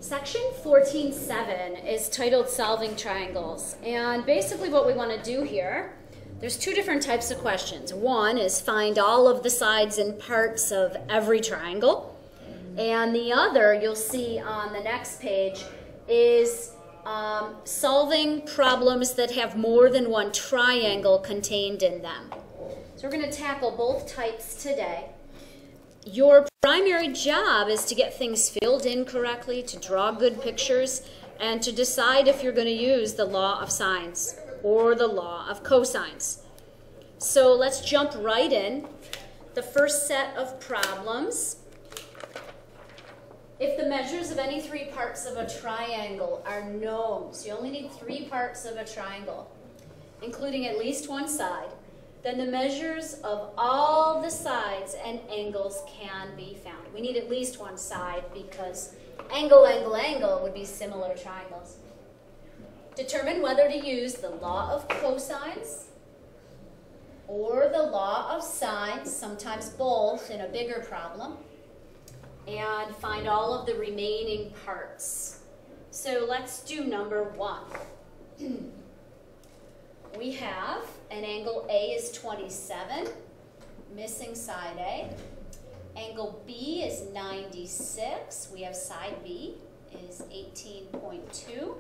Section 14.7 is titled Solving Triangles, and basically what we want to do here, there's two different types of questions. One is find all of the sides and parts of every triangle, and the other, you'll see on the next page, is solving problems that have more than one triangle contained in them. So we're going to tackle both types today. Your primary job is to get things filled in correctly, to draw good pictures, and to decide if you're going to use the law of sines or the law of cosines. So let's jump right in. The first set of problems. If the measures of any three parts of a triangle are known, so you only need three parts of a triangle, including at least one side, then the measures of all the sides and angles can be found. We need at least one side because angle, angle, angle would be similar triangles. Determine whether to use the law of cosines or the law of sines, sometimes both in a bigger problem, and find all of the remaining parts. So let's do number one. We have an angle A is 27, missing side A. Angle B is 96. We have side B is 18.2.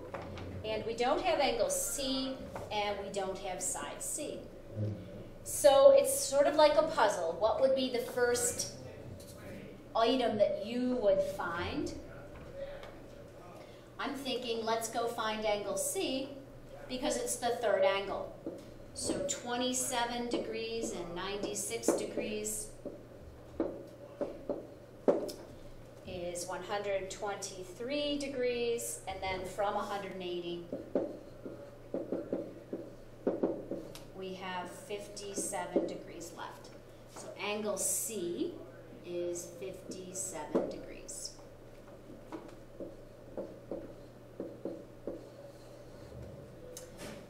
And we don't have angle C, and we don't have side C. So it's sort of like a puzzle. What would be the first item that you would find? I'm thinking let's go find angle C, because it's the third angle. So 27 degrees and 96 degrees is 123 degrees, and then from 180, we have 57 degrees left. So angle C is 57 degrees.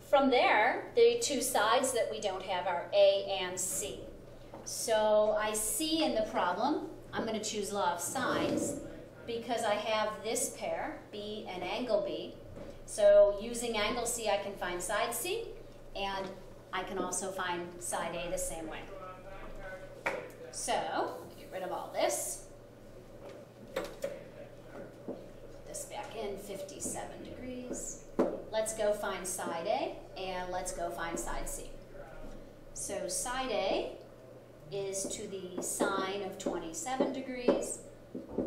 From there, the two sides that we don't have are A and C. So I see in the problem, I'm going to choose law of sines because I have this pair, B and angle B. So using angle C, I can find side C, and I can also find side A the same way. So, get rid of all this. Put this back in, 57 degrees. Let's go find side A, and let's go find side C. So side A is to the sine of 27 degrees,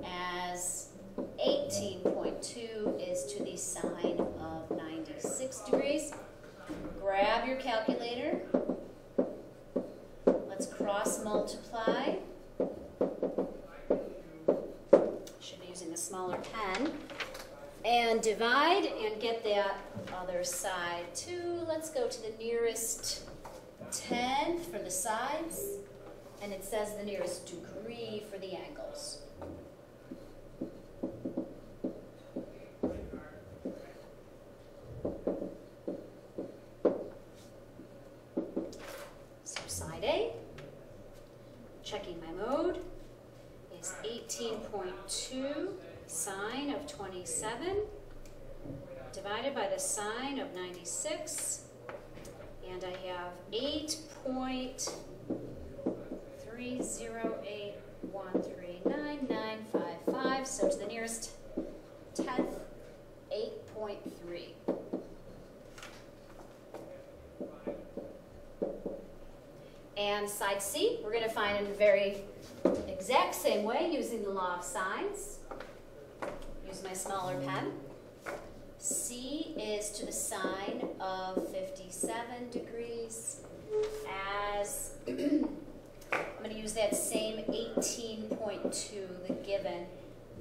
as 18.2 is to the sine of 96 degrees. Grab your calculator. Let's cross multiply. Should be using a smaller pen. And divide and get that other side too. Let's go to the nearest 10 for the sides, and it says the nearest degree for the angles. So side A, checking my mode, is 18.2 sine of 27 divided by the sine of 96, and I have 8.308139955, so to the nearest tenth, 8.3. And side C, we're going to find in the very exact same way using the law of sines. Use my smaller pen. C is to the sine of 57 degrees, as I'm going to use that same 18.2, the given,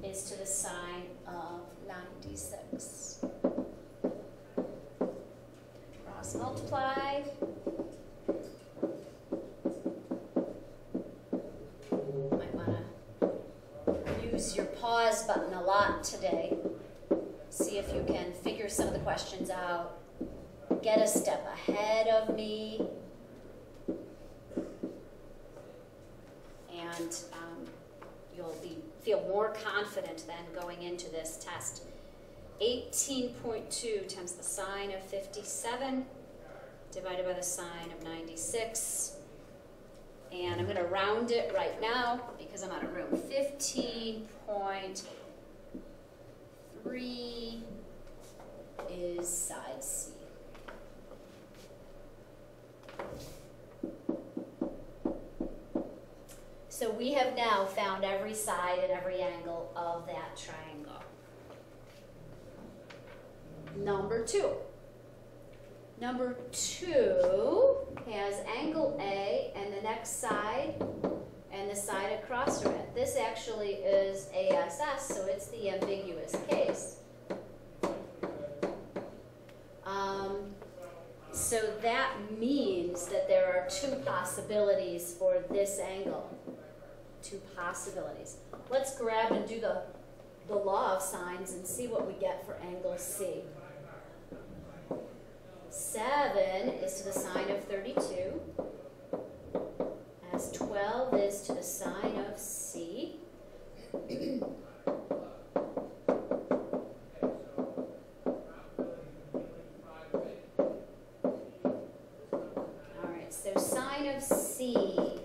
is to the sine of 96. Cross multiply. Might want to use your pause button a lot today. See if you can figure some of the questions out. Get a step ahead of me. And you'll be feel more confident then going into this test. 18.2 times the sine of 57 divided by the sine of 96. And I'm going to round it right now because I'm out of room. 15.3 is side C. So we have now found every side and every angle of that triangle. Number 2. Number 2 has angle A and the next side and the side across from it. This actually is ASS, so it's the ambiguous case. So that means that there are 2 possibilities for this angle. 2 possibilities. Let's grab and do the law of sines and see what we get for angle C. 7 is to the sine of 32, as 12 is to the sine of C. All right, so sine of C,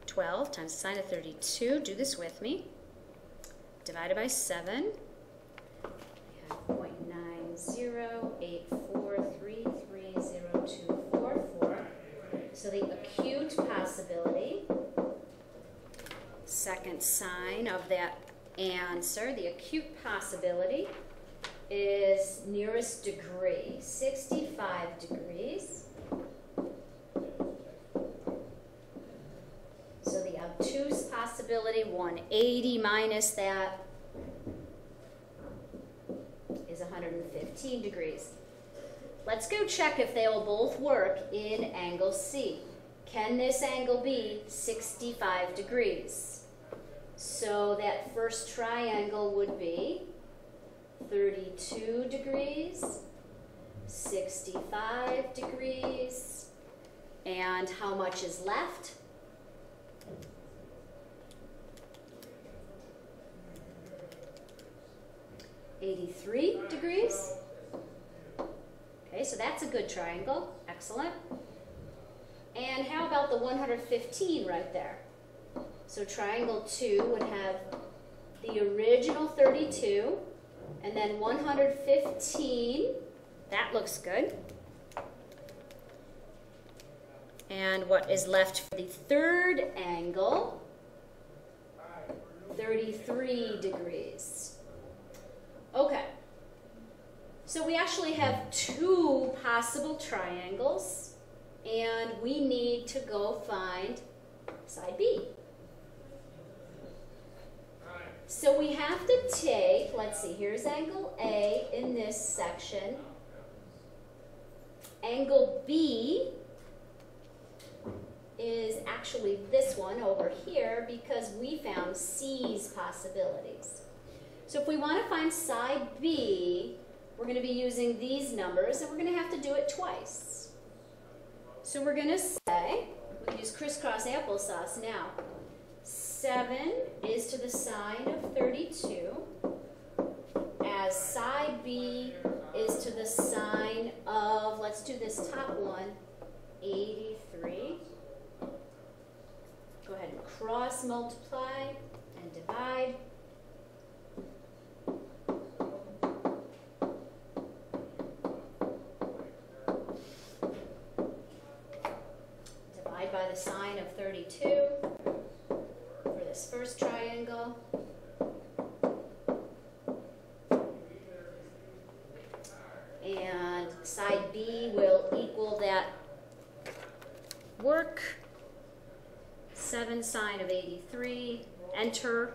12 times the sine of 32, do this with me, divided by 7. 0.908433024. So the acute possibility, second sign of that answer, the acute possibility is nearest degree, 65 degrees. So the obtuse possibility, 180 minus that, is 115 degrees. Let's go check if they will both work in angle C. Can this angle be 65 degrees? So that first triangle would be 32 degrees, 65 degrees, and how much is left? $83 degrees. Okay, so that's a good triangle. Excellent. And how about the 115 right there? So triangle 2 would have the original 32 and then 115. That looks good. And what is left for the third angle? 33 degrees. Okay, so we actually have 2 possible triangles, and we need to go find side B. So we have to take, let's see, here's angle A in this section. Angle B is actually this one over here because we found C's possibilities. So if we want to find side B, we're going to be using these numbers, and we're going to have to do it twice. So we're going to say, we can use crisscross applesauce now. 7 is to the sine of 32, as side B is to the sine of, let's do this top one, 83. Go ahead and cross multiply and divide. Divide by the sine of 32 for this first triangle. And side B will equal that work. 7 sine of 83, enter,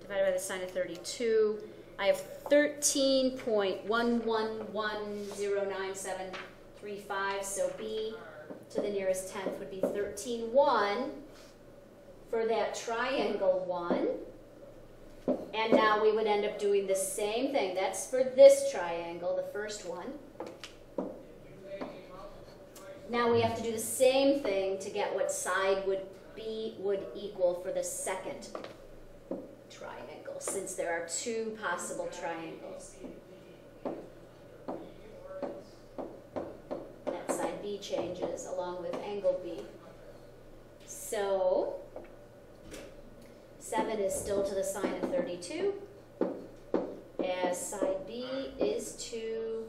divided by the sine of 32. I have 13.1110973.5, so B to the nearest tenth would be 13.1 for that triangle 1. And now we would end up doing the same thing. That's for this triangle, the first one. Now we have to do the same thing to get what side would B would equal for the second triangle, since there are two possible triangles. That side B changes along with angle B. So 7 is still to the sine of 32, as side B is to,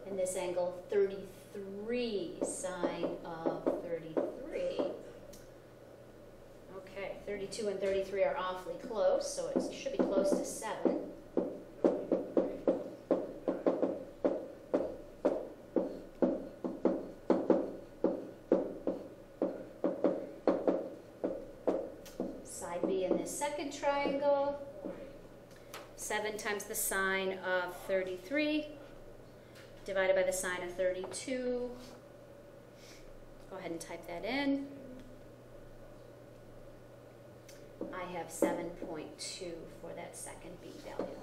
in this angle, 33 sine of 33. Okay, 32 and 33 are awfully close, so it should be close to 7. Side B in this second triangle, 7 times the sine of 33 divided by the sine of 32. Go ahead and type that in. I have 7.2 for that second B value.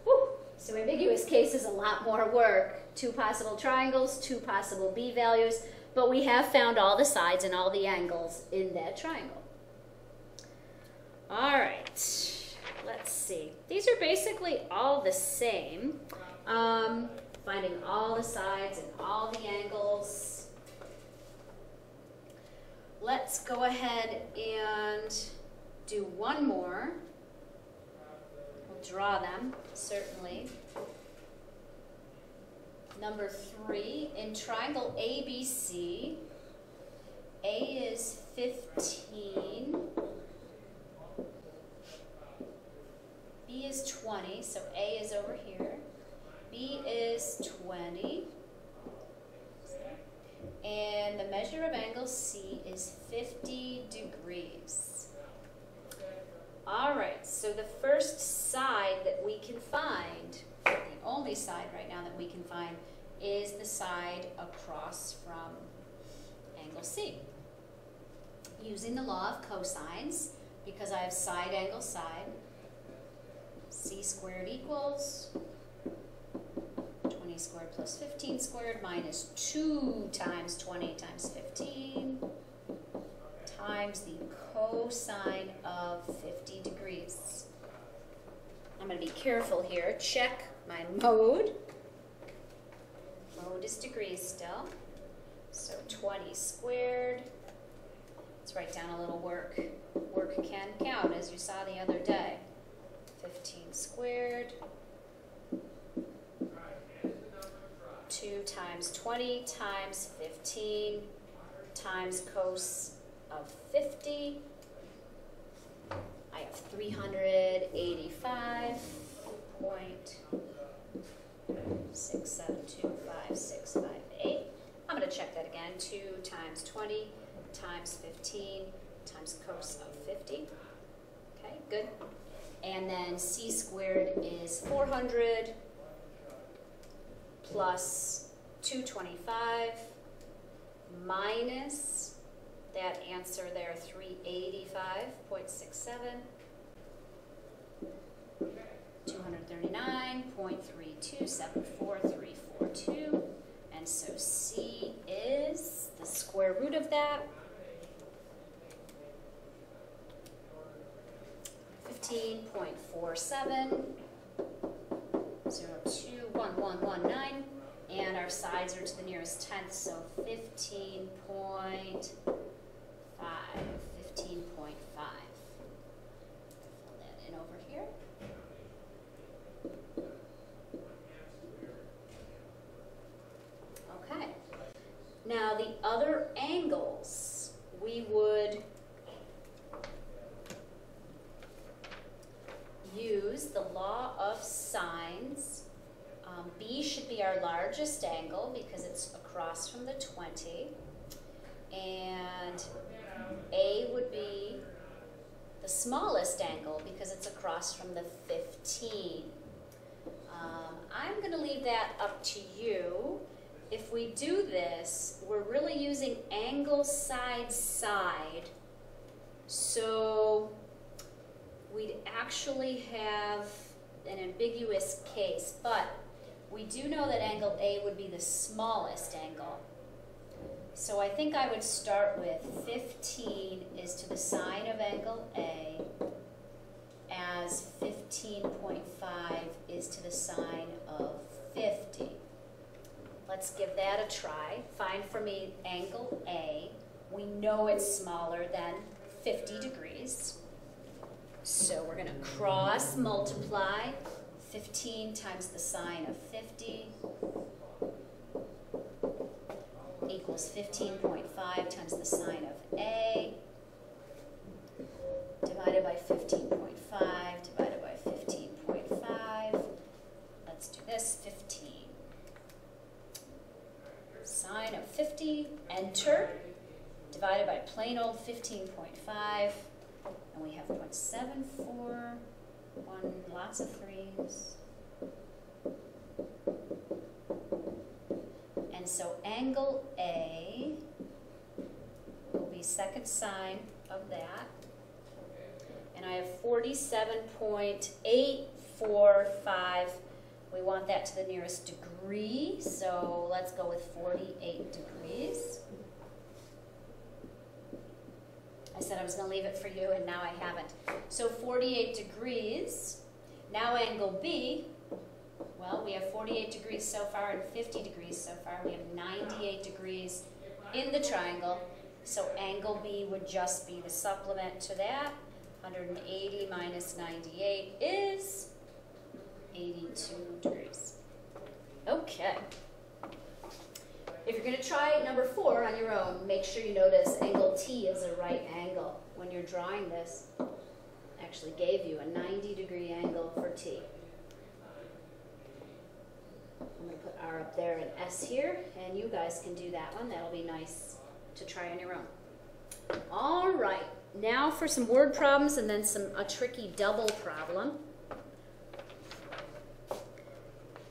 Whew. So ambiguous case is a lot more work. 2 possible triangles, 2 possible B values, but we have found all the sides and all the angles in that triangle. All right, let's see. These are basically all the same. Finding all the sides and all the angles. Let's go ahead and do one more. We'll draw them, certainly. Number 3, in triangle ABC, A is 15, B is 20, so A is over here, B is 20, and the measure of angle C is 50 degrees. All right, so the first side that we can find, the only side right now that we can find, is the side across from angle C. Using the law of cosines, because I have side angle side, C squared equals 20 squared plus 15 squared minus 2 times 20 times 15 times the cosine of 50 degrees. I'm going to be careful here. Check my mode. Mode is degrees still. So 20 squared. Let's write down a little work. Work can count, as you saw the other day. 15 squared. 2 times 20 times 15 times cos of 50. I have 385.6725658. I'm going to check that again. 2 times 20 times 15 times cos of 50. Okay, good. And then C squared is 400 plus 225 minus that answer there, 385.67, 239.3274342, and so C is the square root of that, 15.47, 021119, and our sides are to the nearest tenth, so 15.5. 15.5. Fill that in over here. Okay. Now the other angles, we would use the law of sines. B should be our largest angle because it's across from the 20. And A would be the smallest angle because it's across from the 15. I'm going to leave that up to you. If we do this, we're really using angle side side. So we'd actually have an ambiguous case, but we do know that angle A would be the smallest angle. So I think I would start with 15 is to the sine of angle A, as 15.5 is to the sine of 50. Let's give that a try. Find for me angle A. We know it's smaller than 50 degrees. So we're going to cross multiply 15 times the sine of 50 equals 15.5 times the sine of A divided by 15.5 divided by 15.5. Let's do this, 15. Sine of 50, enter, divided by plain old 15.5, and we have 0.74, lots of threes. And so angle A will be second sine of that. And I have 47.845. We want that to the nearest degree, so let's go with 48 degrees. I said I was going to leave it for you, and now I haven't. So 48 degrees. Now angle B, well, we have 48 degrees so far and 50 degrees so far. We have 98 degrees in the triangle. So angle B would just be the supplement to that. 180 minus 98 is 82 degrees. Okay. If you're going to try number 4 on your own, make sure you notice angle T is a right angle. When you're drawing this, I actually gave you a 90-degree angle for T. I'm going to put R up there and S here, and you guys can do that one. That'll be nice to try on your own. All right. Now for some word problems and then a tricky double problem.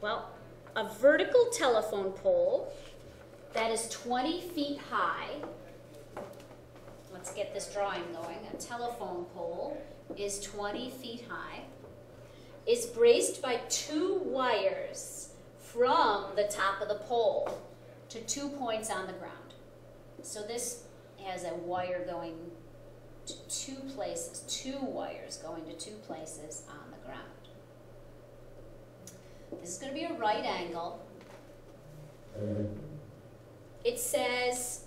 Well, a vertical telephone pole that is 20 feet high. Let's get this drawing going. A telephone pole is 20 feet high, is braced by 2 wires from the top of the pole to 2 points on the ground. So this has a wire going to 2 places, 2 wires going to 2 places on the ground. This is going to be a right angle. It says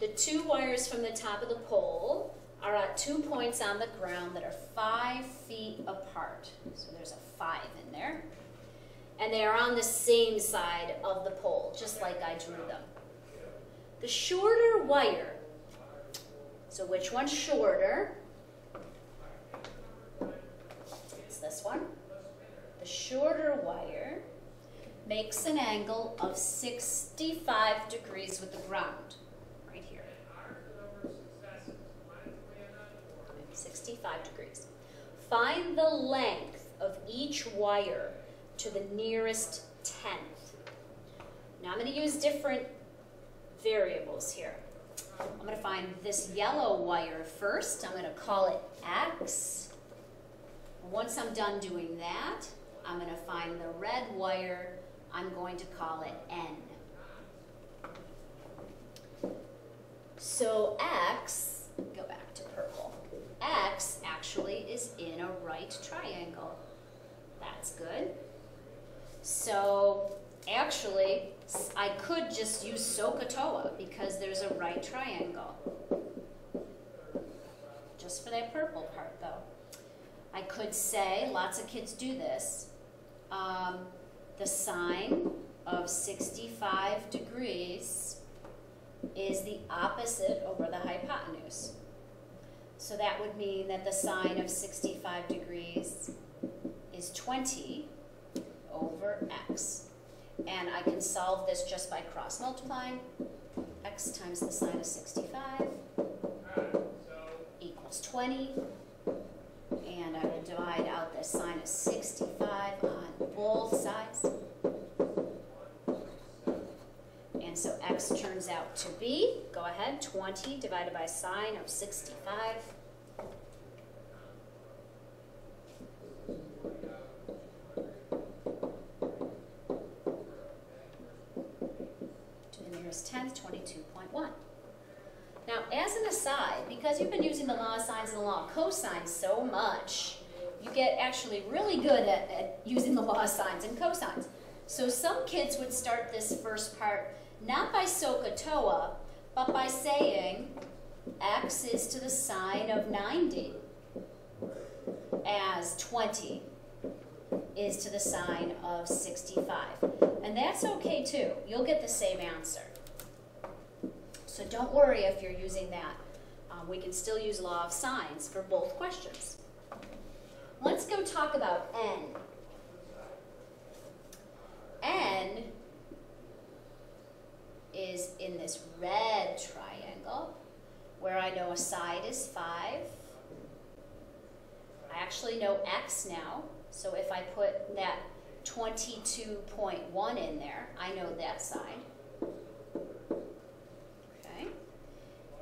the 2 wires from the top of the pole are at 2 points on the ground that are 5 feet apart. So there's a 5 in there. And they are on the same side of the pole, just like I drew them. The shorter wire, so which one's shorter? It's this one. The shorter wire makes an angle of 65 degrees with the ground, right here. 65 degrees. Find the length of each wire to the nearest tenth. Now I'm going to use different variables here. I'm going to find this yellow wire first. I'm going to call it X. Once I'm done doing that, I'm going to find the red wire. I'm going to call it N. So X, go back to purple. X actually is in a right triangle. That's good. So actually, I could just use SOHCAHTOA because there's a right triangle. Just for that purple part, though. I could say, lots of kids do this, the sine of 65 degrees is the opposite over the hypotenuse. So that would mean that the sine of 65 degrees is 20 over x. And I can solve this just by cross multiplying. X times the sine of 65 equals 20. And I will divide out the sine of 65 on both sides. And so x turns out to be, go ahead, 20 divided by sine of 65. To the nearest 10th. times 22.1. Now, as an aside, because you've been using the law of sines and the law of cosines so much, you get actually really good at using the law of sines and cosines. So some kids would start this first part not by SOHCAHTOA, but by saying x is to the sine of 90, as 20 is to the sine of 65. And that's okay too. You'll get the same answer. So don't worry if you're using that. We can still use law of sines for both questions. Let's go talk about n. N is in this red triangle where I know a side is 5. I actually know x now, so if I put that 22.1 in there, I know that side. Okay.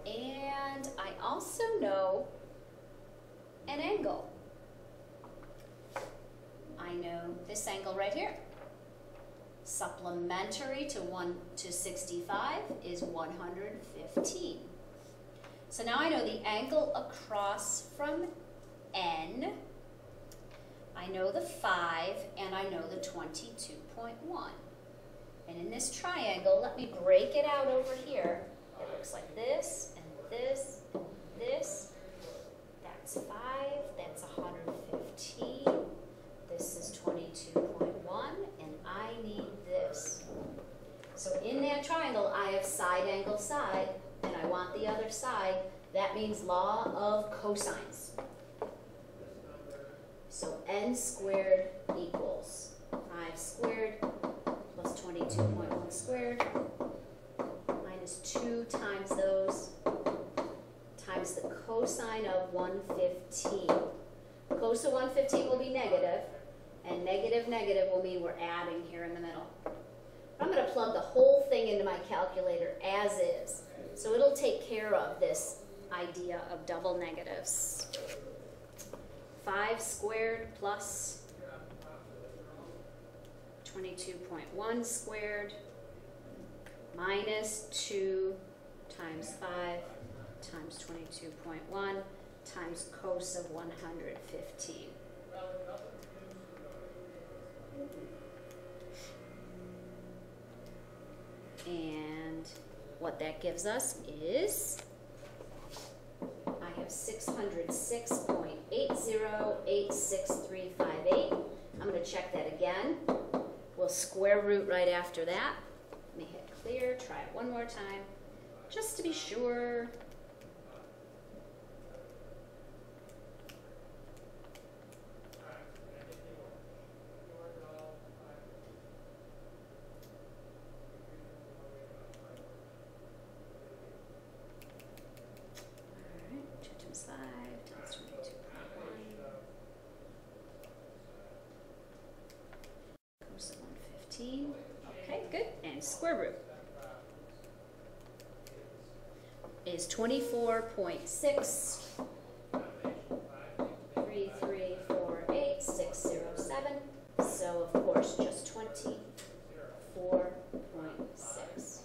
And I also know an angle. I know this angle right here. Supplementary to 1 to 65 is 115. So now I know the angle across from n, I know the 5, and I know the 22.1. And in this triangle, let me break it out over here. It looks like this, and this, and this. That's 5, that's 115. This is 22.1, and I need this. So in that triangle, I have side, angle, side, and I want the other side. That means law of cosines. So n squared equals 5 squared plus 22.1 squared minus 2 times those times the cosine of 115. Cos of 115 will be negative, and negative, negative will mean we're adding here in the middle. I'm going to plug the whole thing into my calculator as is, so it'll take care of this idea of double negatives. 5 squared plus 22.1 squared minus 2 times 5 times 22.1 times cos of 115. And what that gives us is, I have 606.8086358. I'm going to check that again. We'll square root right after that. Let me hit clear, try it one more time, just to be sure. Okay, good. And square root is 24.63348,607. So, of course, just 24.6.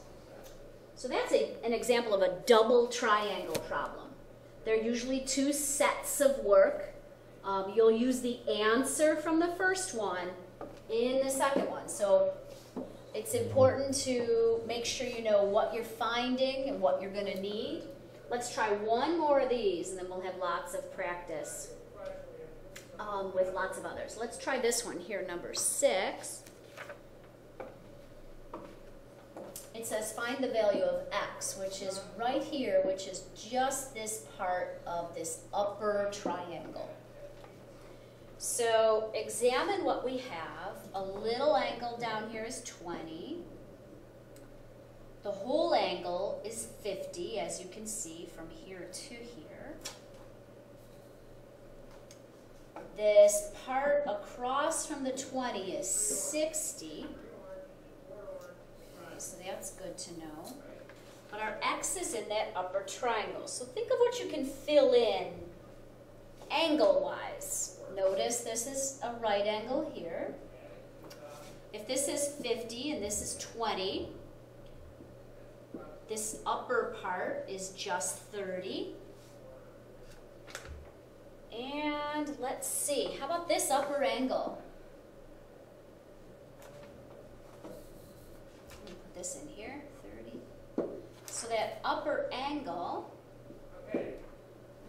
So that's an example of a double triangle problem. There are usually 2 sets of work. You'll use the answer from the first one in the second one. So it's important to make sure you know what you're finding and what you're going to need. Let's try one more of these, and then we'll have lots of practice with lots of others. Let's try this one here, number 6. It says find the value of x, which is right here, which is just this part of this upper triangle. So examine what we have. A little angle down here is 20. The whole angle is 50, as you can see from here to here. This part across from the 20 is 60. So that's good to know. But our x is in that upper triangle. So think of what you can fill in angle-wise. Notice this is a right angle here. If this is 50 and this is 20, This upper part is just 30. And let's see, how about this upper angle? Let me put this in here, 30. So that upper angle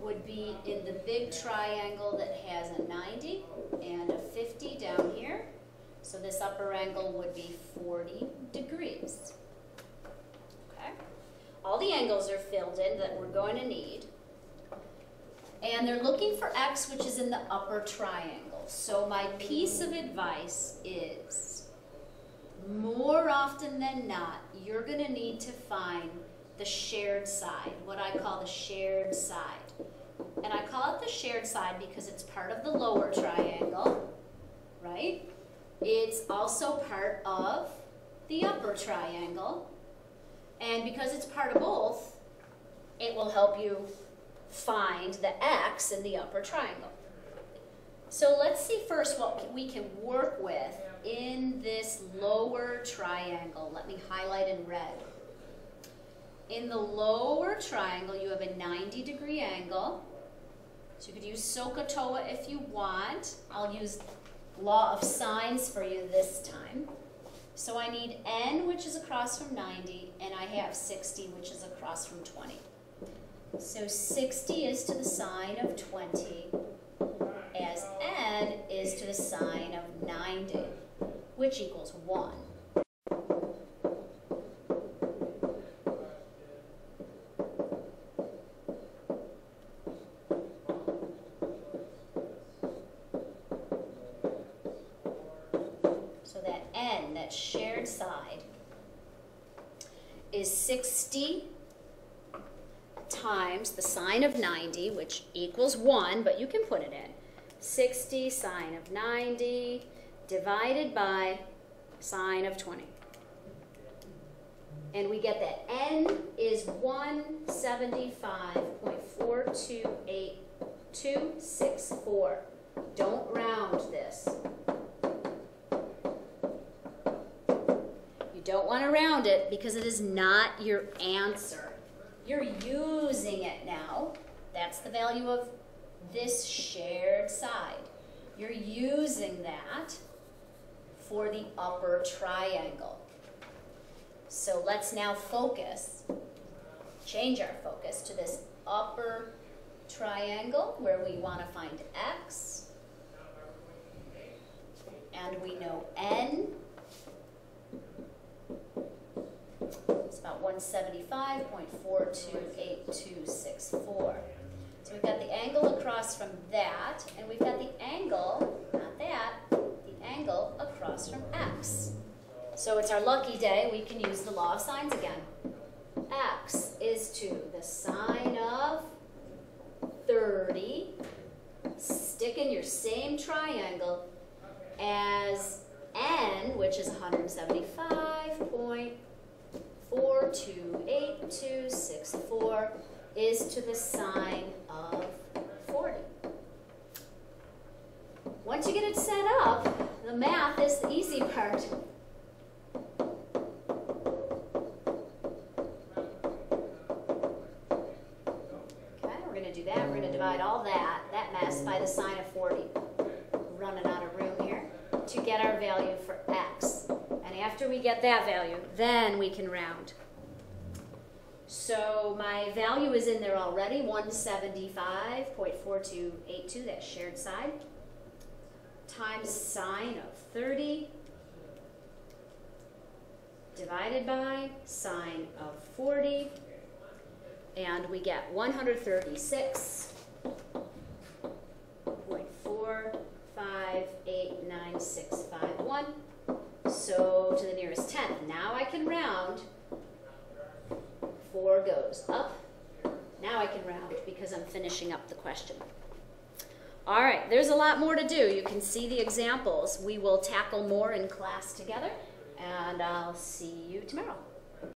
would be in the big triangle that has a 90 and a 50 down here. So this upper angle would be 40 degrees. Okay? All the angles are filled in that we're going to need. And they're looking for x, which is in the upper triangle. So my piece of advice is, more often than not, you're going to need to find the shared side, what I call the shared side. And I call it the shared side because it's part of the lower triangle, right? It's also part of the upper triangle. And because it's part of both, it will help you find the x in the upper triangle. So let's see first what we can work with in this lower triangle. Let me highlight in red. In the lower triangle, you have a 90-degree angle. So you could use SOHCAHTOA if you want. I'll use law of sines for you this time. So I need n, which is across from 90, and I have 60, which is across from 20. So 60 is to the sine of 20, as n is to the sine of 90, which equals 1. So that n, that shared side, is 60 times the sine of 90, which equals 1, but you can put it in. 60 sine of 90 divided by sine of 20. And we get that n is 175.428264. Don't round this. You don't want to round it because it is not your answer. You're using it now. That's the value of this shared side. You're using that for the upper triangle. So let's now focus, change our focus to this upper triangle where we want to find x. And we know n. It's about 175.428264. So we've got the angle across from that, and we've got the angle, not that, the angle across from x. So it's our lucky day. We can use the law of sines again. X is to the sine of 30. Stick in your same triangle as n, which is 175.428264, is to the sine of 40. Once you get it set up, the math is the easy part. Divide all that mess by the sine of 40. Running out of room here to get our value for x. And after we get that value, then we can round. So my value is in there already, 175.4282, that shared side, times sine of 30 divided by sine of 40. And we get 136.458961. So to the nearest tenth. Now I can round. 4 goes up. Now I can round because I'm finishing up the question. All right, there's a lot more to do. You can see the examples. We will tackle more in class together, and I'll see you tomorrow.